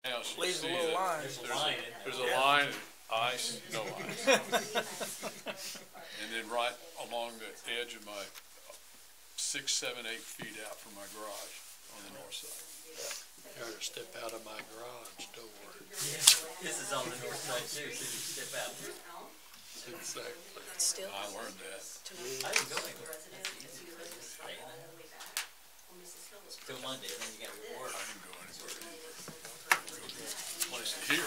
House, you Leaves a see little that line. there's a line, ice, no ice. And then right along the edge of my 6, 7, 8 feet out from my garage on the north side. You ought to step out of my garage door. This is on the north side too, so you step out. Exactly. Still. I learned that. I didn't go anywhere. That's easy. Just stay in there. Till Monday, then you got reward. I didn't go anywhere either. Go to a place to hear.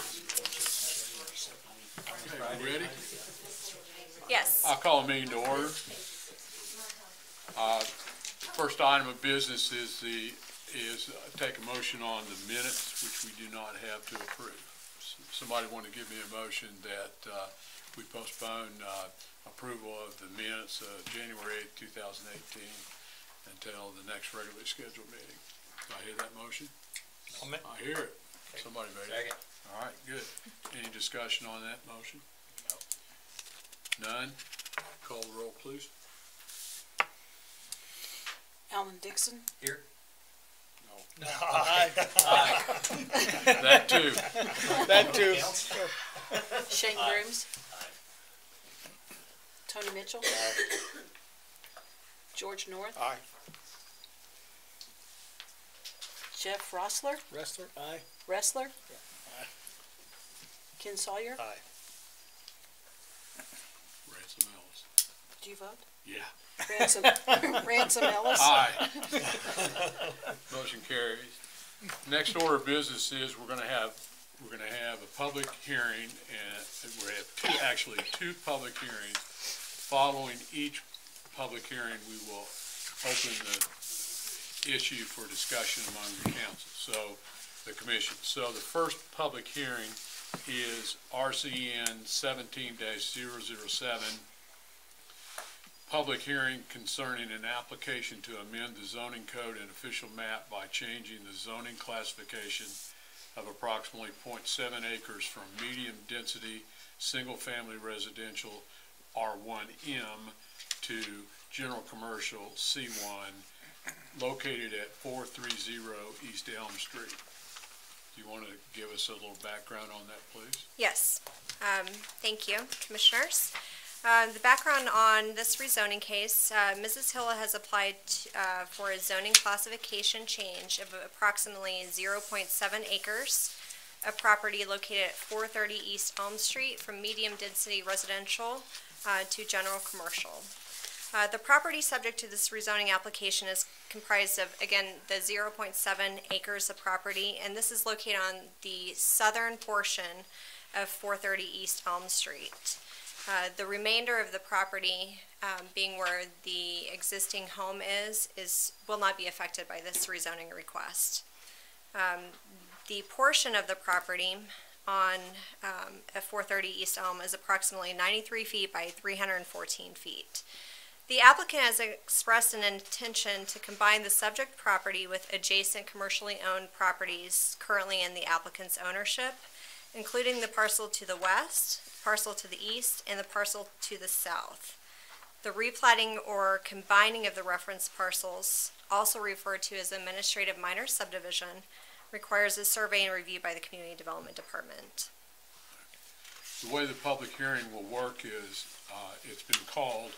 Okay, we ready? Yes. I'll call a meeting to order. First item of business is take a motion on the minutes, which we do not have to approve. Somebody want to give me a motion that we postpone approval of the minutes of January 8th, 2018 until the next regularly scheduled meeting. Do I hear that motion? I hear it. Somebody made it. All right, good. Any discussion on that motion? No. None? Call the roll, please. Alan Dixon. Here. No. Aye. That too. That too. Shane Grooms. Tony Mitchell. George North. Aye. Jeff Rossler. Wrestler? Aye. Wrestler. Aye. Ken Sawyer. Aye. Ransom Ellis. Do you vote? Yeah. Ransom Ellis. Aye. Motion carries. Next order of business is we're going to have a public hearing, and we have two public hearings. Following each public hearing, we will open the issue for discussion among the council, so the commission. So the first public hearing is RCN 17-007. Public hearing concerning an application to amend the zoning code and official map by changing the zoning classification of approximately 0.7 acres from medium density single-family residential R1M to general commercial C1 located at 430 East Elm Street. Do you want to give us a little background on that, please? Yes. Thank you, commissioners. The background on this rezoning case, Mrs. Hill has applied for a zoning classification change of approximately 0.7 acres of property located at 430 East Elm Street from medium density residential to general commercial. The property subject to this rezoning application is comprised of, again, the 0.7 acres of property, and this is located on the southern portion of 430 East Elm Street. The remainder of the property, being where the existing home will not be affected by this rezoning request. The portion of the property on at 430 East Elm is approximately 93 feet by 314 feet. The applicant has expressed an intention to combine the subject property with adjacent commercially owned properties currently in the applicant's ownership, including the parcel to the west, parcel to the east, and the parcel to the south. The replatting or combining of the reference parcels, also referred to as administrative minor subdivision, requires a survey and review by the Community Development Department. The way the public hearing will work is it's been called.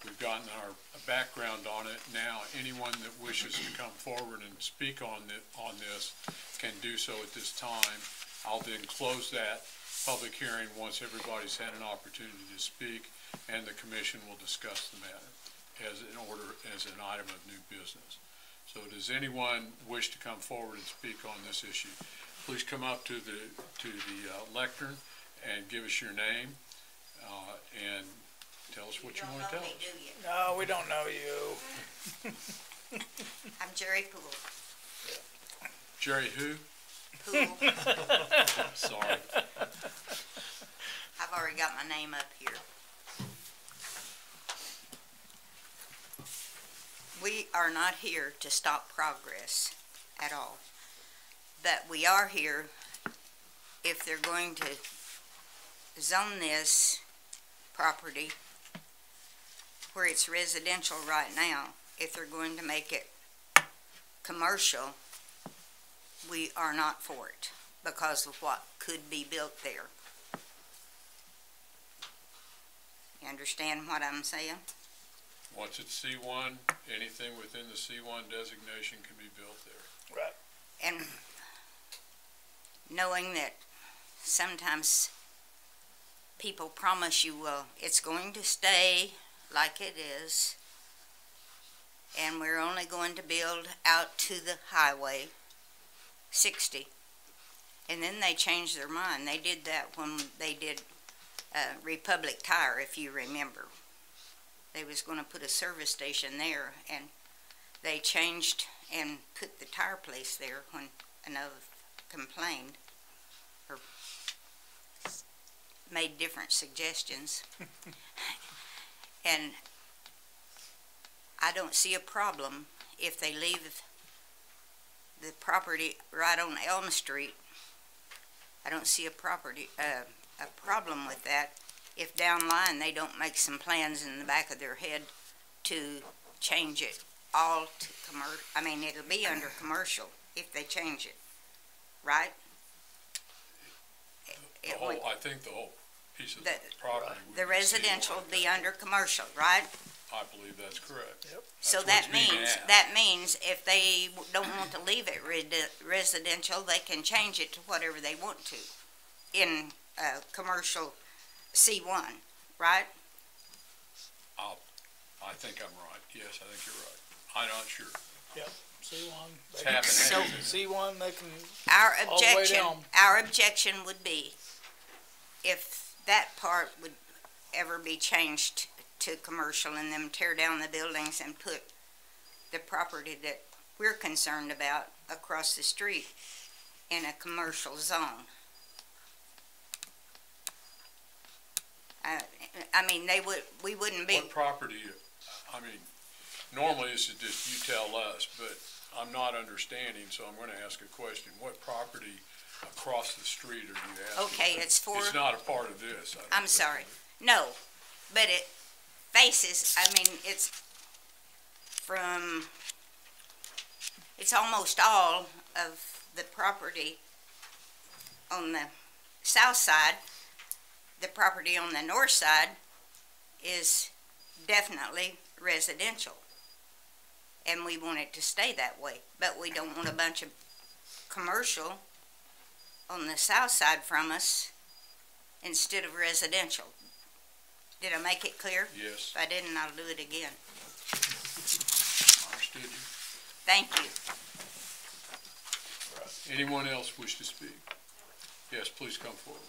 We've gotten our background on it. Now, anyone that wishes to come forward and speak on this can do so at this time. I'll then close that public hearing once everybody's had an opportunity to speak, and the commission will discuss the matter as an item of new business. So does anyone wish to come forward and speak on this issue? Please come up to the lectern and give us your name and tell us what you want to tell us. No, we don't know you. I'm Jerry Poole. Jerry who? Poole. Sorry. I've already got my name up here. We are not here to stop progress at all. But we are here if they're going to zone this property where it's residential right now. If they're going to make it commercial, we are not for it. because of what could be built there. You understand what I'm saying? Once it's C1, anything within the C1 designation can be built there. Right. And knowing that sometimes people promise you, well, it's going to stay like it is, and we're only going to build out to the highway 60, and then they change their mind. They did that when they did Republic Tire, if you remember. They was going to put a service station there, and they changed and put the tire place there when another complained or made different suggestions. And I don't see a problem if they leave the property right on Elm Street. I don't see a problem with that if down the line they don't make some plans in the back of their head to change it all to commercial. I mean, it'll be under commercial if they change it, right? I think the whole piece of the property would The be residential C1. would be under commercial, right? I believe that's correct. Yep. So That's that what's being means, asked. if they don't want to leave it residential, they can change it to whatever they want to in commercial C1, right? I think I'm right. Yes, I think you're right. I'm not sure. C1. It's half and half. C1, they can, Our all the way objection, down. our objection would be if that part would ever be changed to commercial and them tear down the buildings and put the property that we're concerned about across the street in a commercial zone. I mean, we wouldn't be, What property, I mean, normally this is just you tell us, but I'm not understanding, so I'm gonna ask a question. What property across the street are you asking? okay, it's for, It's not a part of this. I don't I'm think. sorry, no, but it faces, I mean, it's from, it's almost all of the property on the south side. The property on the north side is definitely residential, and we want it to stay that way, but we don't want a bunch of commercial on the south side from us instead of residential. Did I make it clear? Yes, If I didn't, I'll do it again. understood you. Thank you. Anyone else wish to speak? Yes, please come forward.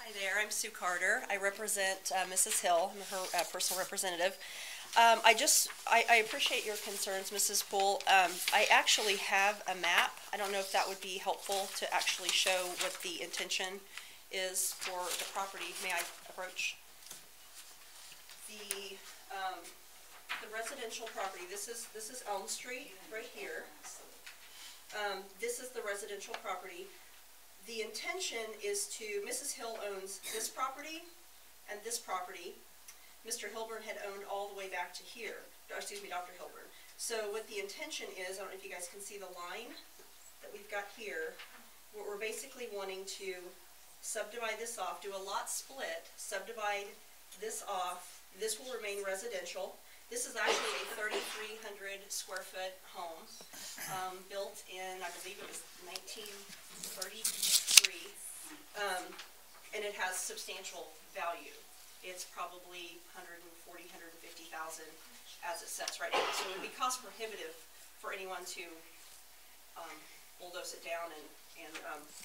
Hi there, I'm Sue Carter. I represent Mrs. Hill. I'm her personal representative. I appreciate your concerns, Mrs. Poole. I actually have a map. I don't know if that would be helpful to actually show what the intention is for the property. May I approach? The residential property, this is Elm Street right here. This is the residential property. The intention is to, Mrs. Hill owns this property and this property. Mr. Hilburn had owned all the way back to here, excuse me, Dr. Hilburn. So what the intention is, I don't know if you guys can see the line that we've got here. We're basically wanting to subdivide this off, do a lot split, subdivide this off. This will remain residential. This is actually a 3,300 square foot home, built in, I believe it was 1933, and it has substantial value. It's probably $140,000, $150,000 as it sets right now. So it would be cost prohibitive for anyone to bulldoze it down and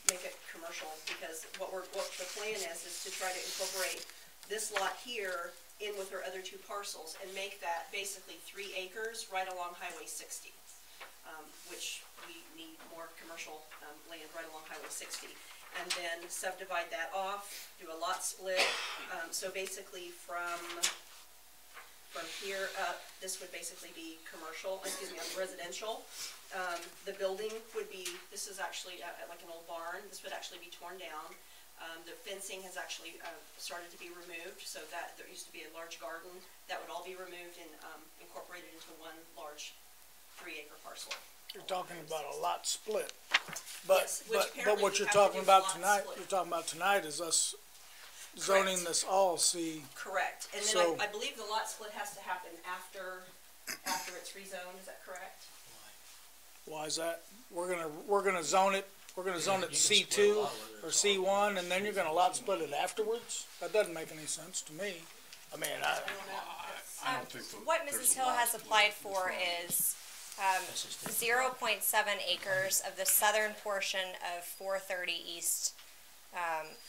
make it commercial, because what the plan is to try to incorporate this lot here in with our other two parcels and make that basically 3 acres right along Highway 60, which we need more commercial land right along Highway 60. And then subdivide that off, do a lot split. So basically from here up, this would basically be commercial, residential. The building would be, this is actually like an old barn. This would actually be torn down. The fencing has actually started to be removed, so that there used to be a large garden. That would all be removed and incorporated into one large 3-acre parcel. You're talking about a lot split. But, Yes, which but apparently what we you're have to talking do about lot tonight, split. you're talking about tonight is us zoning Correct. this all C. Correct, and then So- I believe the lot split has to happen after it's rezoned, is that correct? Why is that? We're gonna zone it C two or C one, and then you're gonna lot split it afterwards? That doesn't make any sense to me. I mean, I don't think What there's Mrs. a Hill lot has of applied split. for is 0.7 acres of the southern portion of 430 East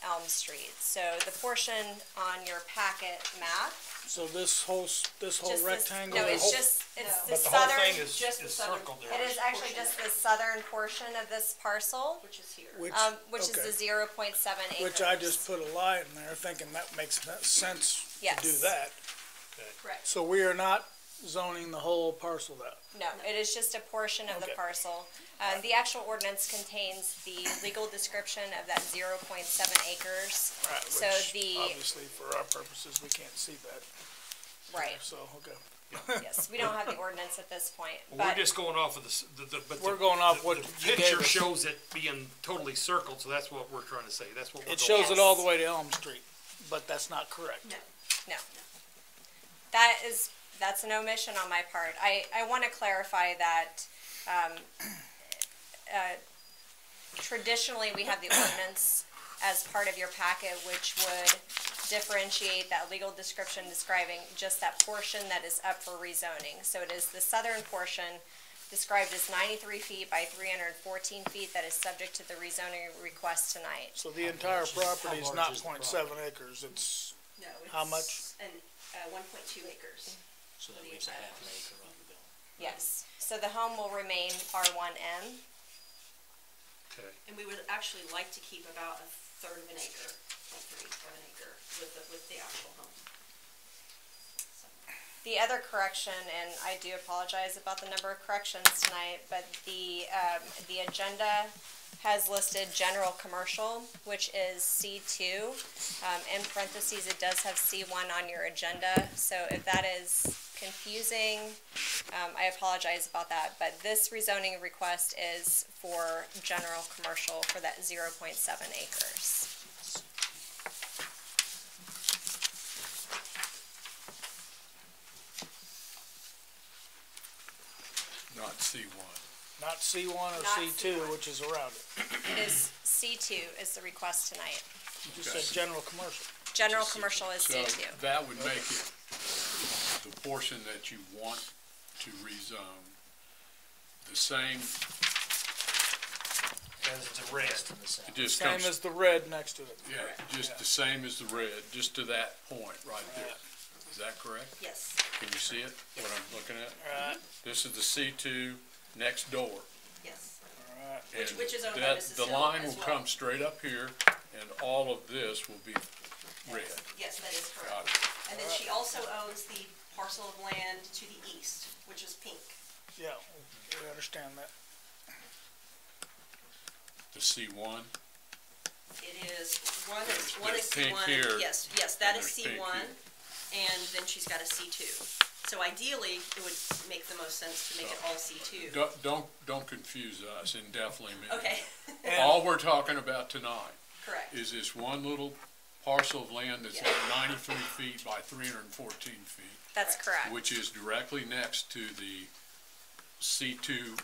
Elm Street. So the portion on your packet map, so this whole just this, rectangle. no, it's is- just, it's the But the whole southern, thing is just the southern circled it there. is actually just the southern portion of this parcel, Which is here. which is okay. the 0.7 acres. Which I just put a lie in there thinking that makes sense to do Yes. that. Correct. So we are not zoning the whole parcel out. No, it is just a portion of the Okay. parcel. The actual ordinance contains the legal description of that 0.7 acres. Right, So which the, obviously for our purposes, we can't see that. right, So, okay. yes, we don't have the ordinance at this point, We're but, just going off of but We're going off what the you gave picture us. shows it being totally circled, so that's what we're trying to say, that's what we're It going. shows it all the way to Elm Street, but that's not correct. No. no. That's an omission on my part. I want to clarify that, traditionally, we have the ordinance as part of your packet, which would differentiate that legal description describing just that portion that is up for rezoning. So it is the southern portion described as 93 feet by 314 feet that is subject to the rezoning request tonight. So the entire property is large not is the 0.7 acres, it's, No, it's. How much? 1.2 acres. So that leaves a half an acre on the bill. Yes, so the home will remain R1M. Okay. And we would actually like to keep about a third of an acre, 0.3 of an acre with the actual home. So, The other correction, and I do apologize about the number of corrections tonight, but the agenda has listed general commercial, which is C2. In parentheses, it does have C1 on your agenda, so if that is confusing, I apologize about that, but this rezoning request is for general commercial for that 0.7 acres. Not C1. not C1 or Not C2, C1. which is around it. It is C2 is the request tonight. You just said general commercial. General commercial is So C2. that would make it the portion that you want to rezone the same, As the rest. it just Same comes, as the red next to it. yeah, just the same as the red, just to that point right there. Is that correct? yes, Can you see it, what I'm looking at? Right, This is the C2 next door. yes. right. And Which is owned by that- Mrs. the Hill line as will well. come straight up here, and all of this will be red. Yes, that is Got correct. it. And then she also owns the parcel of land to the east, which is pink. Yeah, we understand that. The C1, It is, one is There's pink C1, here, yes, that and is there's pink C1, here. and then she's got a C2. So ideally, it would make the most sense to make it all C2. don't confuse us indefinitely, man. Okay, All we're talking about tonight correct, is this one little parcel of land that's Yeah. at 93 feet by 314 feet, That's correct. which is directly next to the C2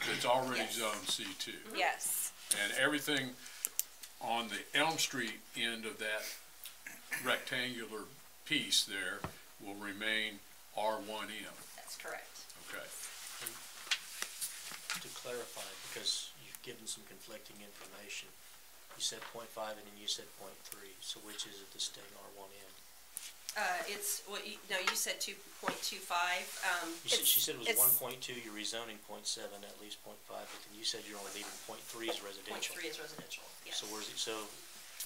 that's already Yes. zoned C2. Yes. And everything on the Elm Street end of that rectangular piece there will remain R1M, that's correct. okay? To clarify, because you've given some conflicting information, you said 0.5 and then you said 0.3, so which is it the state R1M? It's, well, no, you said 2.25, She said it was It's- 1.2, you're rezoning 0.7, at least 0.5, but then you said you're only leaving 0.3 as residential. 0.3 is residential, yes. So where's it, so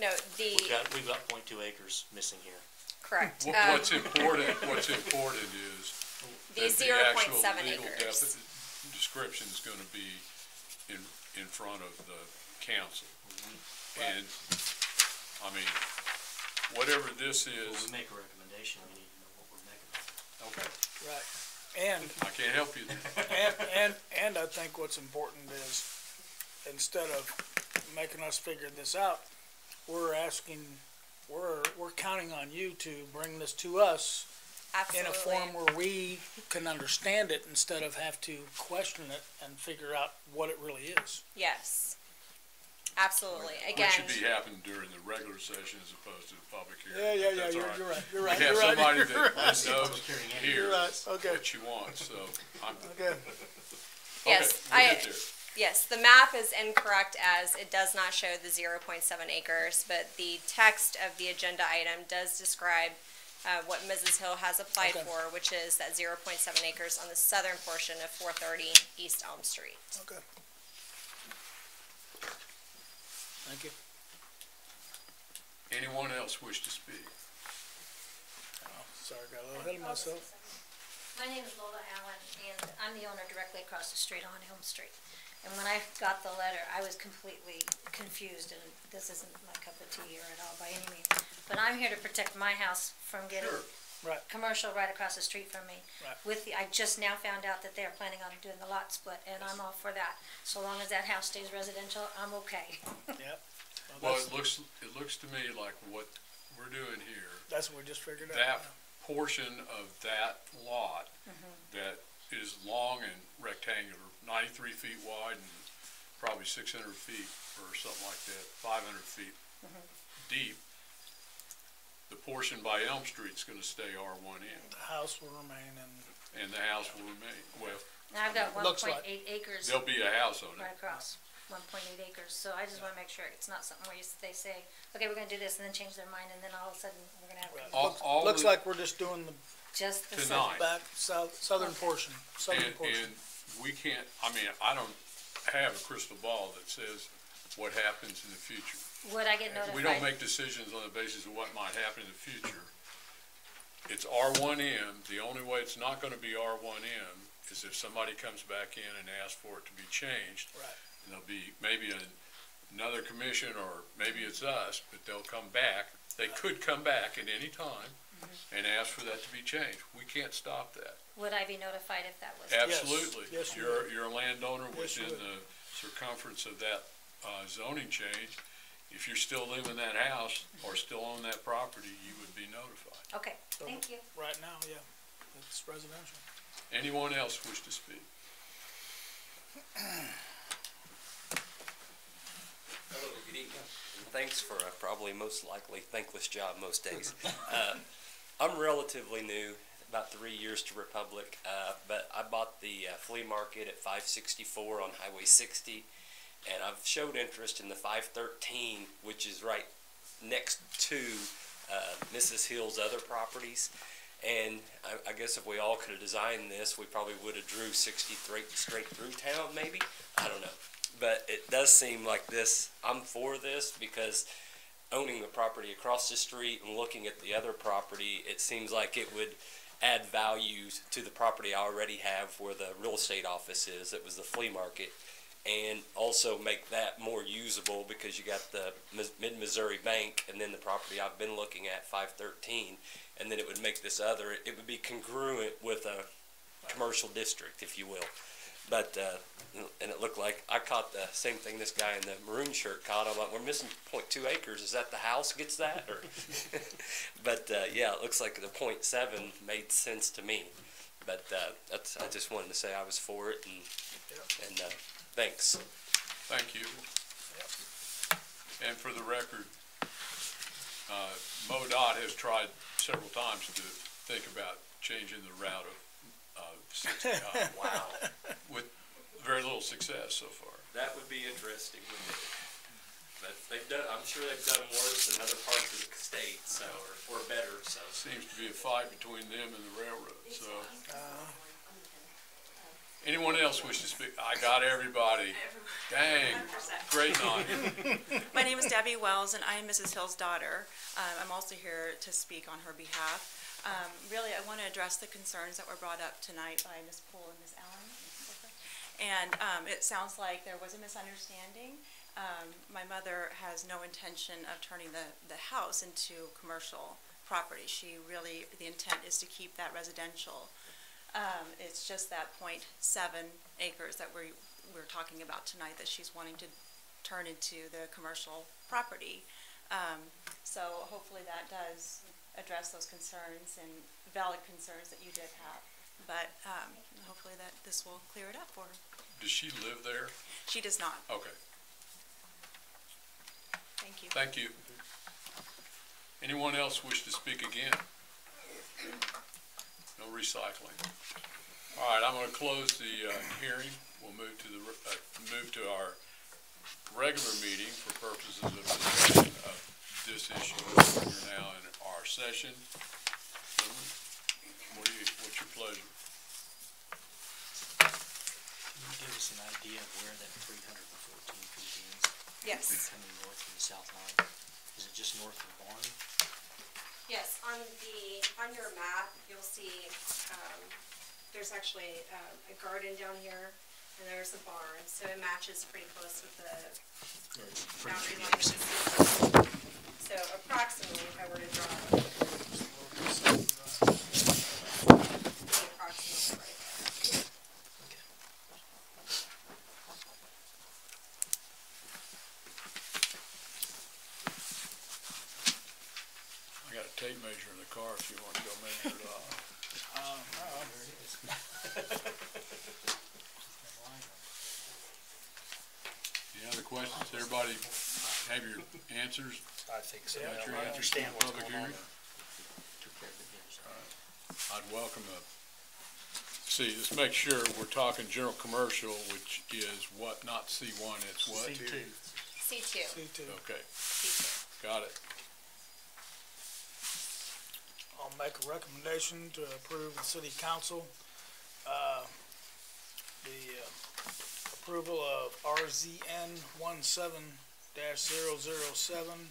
No, we've got 0.2 acres missing here. correct. What's important is The that the actual 0.7 legal acres. description is gonna be in front of the council. And, I mean, whatever this When is, we make a recommendation, we need to know what we're making. okay, Right. And, I can't help you there. and I think what's important is, instead of making us figure this out, we're counting on you to bring this to us in a Absolutely. form where we can understand it instead of have to question it and figure out what it really is. Yes. Absolutely. Which Again, should be happening during the regular session as opposed to the public hearing. Yeah, That's all you're right, you're We right, have you're right. somebody you're that right. knows, You're right, okay, what you want, so I'm, okay. yes, okay, we'll get there. yes, the map is incorrect as it does not show the 0.7 acres, but the text of the agenda item does describe what Mrs. Hill has applied Okay. for, which is that 0.7 acres on the southern portion of 430 East Elm Street. Okay. Thank you. Anyone else wish to speak? Oh, sorry, got a little ahead of myself. My name is Lola Allen, and I'm the owner directly across the street on Elm Street. And when I got the letter, I was completely confused, and this isn't my cup of tea at all by any means. But I'm here to protect my house from getting Sure. Right. commercial right across the street from me. Right. I just now found out that they're planning on doing the lot split, and I'm all for that. So long as that house stays residential, I'm okay. Yep. Well, That's, it looks to me like what we're doing here, that's what we just figured out. that portion of that lot that is long and rectangular, 93 feet wide and probably 600 feet or something like that, 500 feet deep. The portion by Elm Street's gonna stay R1N, The house will remain and the house will remain, well, And I've got Looks 1.8 like- acres there'll be a house on right it. across, 1.8 acres. So I just want to make sure it's not something where they say, okay, we're going to do this, and then change their mind, and then all of a sudden, we're going to have All looks the- like we're just doing the just the Tonight. back, southern portion, southern portion. And we can't, I mean, I don't have a crystal ball that says what happens in the future. Would I get notified? We don't make decisions on the basis of what might happen in the future. It's R1M. The only way it's not gonna be R1M is if somebody comes back in and asks for it to be changed. Right. And there'll be maybe another commission, or maybe it's us, but they'll come back. They could come back at any time and ask for that to be changed. We can't stop that. Would I be notified if that was? Absolutely. Yes, you You're a landowner Yes, you within the circumference of that zoning change. If you're still living in that house or still on that property, you would be notified. Okay, thank you. Right now, yeah, it's residential. Anyone else wish to speak? Hello, good evening. And thanks for a probably most likely thankless job most days. I'm relatively new, about 3 years to Republic, but I bought the flea market at 564 on Highway 60, and I've showed interest in the 513, which is right next to Mrs. Hill's other properties. And I guess if we all could have designed this, we probably would have drew 63 straight through town, maybe. I don't know. But it does seem like this, I'm for this, because owning the property across the street and looking at the other property, it seems like it would add value to the property I already have where the real estate office is. It was the flea market. And also make that more usable because you got the Mid-Missouri Bank and then the property I've been looking at, 513, and then it would make this other, it would be congruent with a commercial district, if you will. But, and it looked like, I caught the same thing this guy in the maroon shirt caught. I'm like, we're missing 0.2 acres. Is that the house gets that? Or but, yeah, it looks like the 0.7 made sense to me. But that's, I just wanted to say I was for it, and thanks. Thank you. And for the record, MoDOT has tried several times to think about changing the route of 60. Wow. With very little success so far. That would be interesting, wouldn't it? But they've done, I'm sure they've done worse in other parts of the state, so, or better, so. Seems to be a fight between them and the railroad, so. Anyone else wish to speak? I got everybody. Dang, great night. My name is Debbie Wells, and I am Mrs. Hill's daughter. I'm also here to speak on her behalf. Really, I want to address the concerns that were brought up tonight by Ms. Poole and Ms. Allen. And it sounds like there was a misunderstanding. My mother has no intention of turning the house into commercial property. She really, the intent is to keep that residential. It's just that 0.7 acres that we're talking about tonight that she's wanting to turn into the commercial property. So hopefully that does address those concerns and valid concerns that you did have. But hopefully that this will clear it up for her. Does she live there? She does not. Okay, Thank you. thank you. Anyone else wish to speak again? No recycling. All right, I'm going to close the hearing. We'll move to our regular meeting for purposes of discussion of this issue. We're now in our session. What's your pleasure? Can you give us an idea of where that 314 feet is? Yes. Coming north from the south line? Is it just north of the barn? Yes, on your map, you'll see, there's actually a garden down here, and there's a barn, so it matches pretty close with the boundary line. So approximately, if I were to draw it, approximately right there. I got a tape measure in the car if you want to go measure it off. Any other questions? Everybody have your answers? I think so. Got your I answers understand to the what's public going on hearing? there. Took care of it, yes. I'd welcome see, let's make sure we're talking general commercial, which is what, not C1, it's what? C2. C2. C2. Okay, C2. got it. I'll make a recommendation to approve the city council, the approval of RZN 17-007,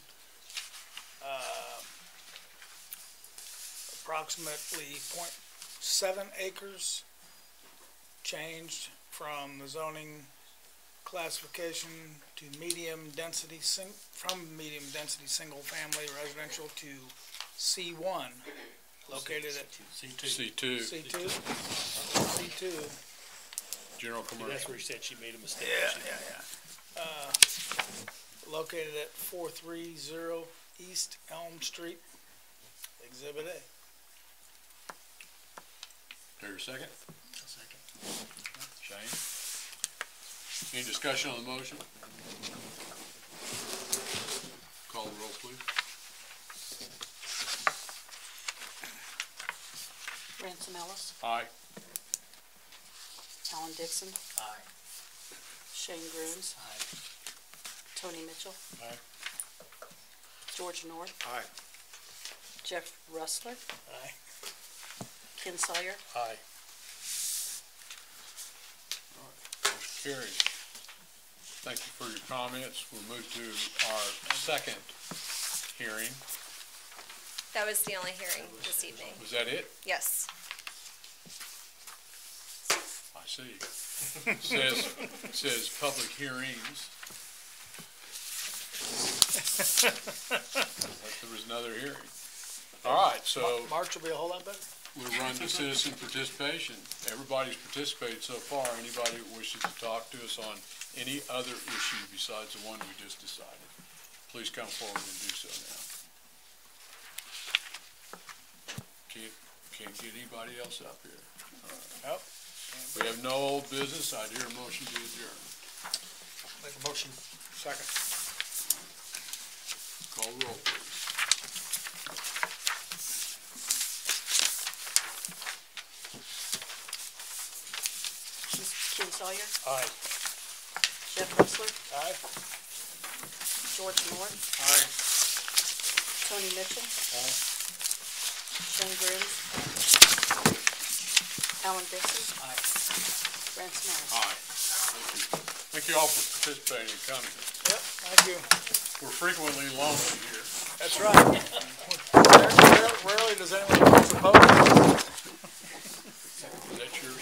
approximately 0.7 acres, changed from the zoning classification to medium density single family residential to C1, located at C2, C2? C2. general That's commercial. where he said she made a mistake. Yeah. Located at 430 East Elm Street, Exhibit A. There's a second? A second. Shane? Any discussion on the motion? Call the roll, please. Ransom Ellis, Aye. Alan Dixon, Aye. Shane Grooms, Aye. Tony Mitchell, Aye. George North, Aye. Jeff Rustler, Aye. Ken Sawyer, Aye. Motion carries. Thank you for your comments. We'll move to our second hearing. That was the only hearing this evening. Was that it? Yes. I see. Says public hearings. But there was another hearing. All right, so March will be a whole lot better. we'll run to citizen participation. Everybody's participated so far. Anybody who wishes to talk to us on any other issue besides the one we just decided, please come forward and do so now. Can't get anybody else up here. Yep. We have no old business. I'd hear a motion to adjourn. Make a motion. Second. Call the roll, please. Ken Sawyer, Aye. Jeff Rustler, Aye. George North, Aye. Tony Mitchell, Aye. Shane Grooms, Alan Dixon, Aye. Ransom Ellis. Aye. Thank you. Thank you all for participating and coming. Yep, thank you. We're frequently lonely here. That's right. Rarely does anyone oppose. Is that yours?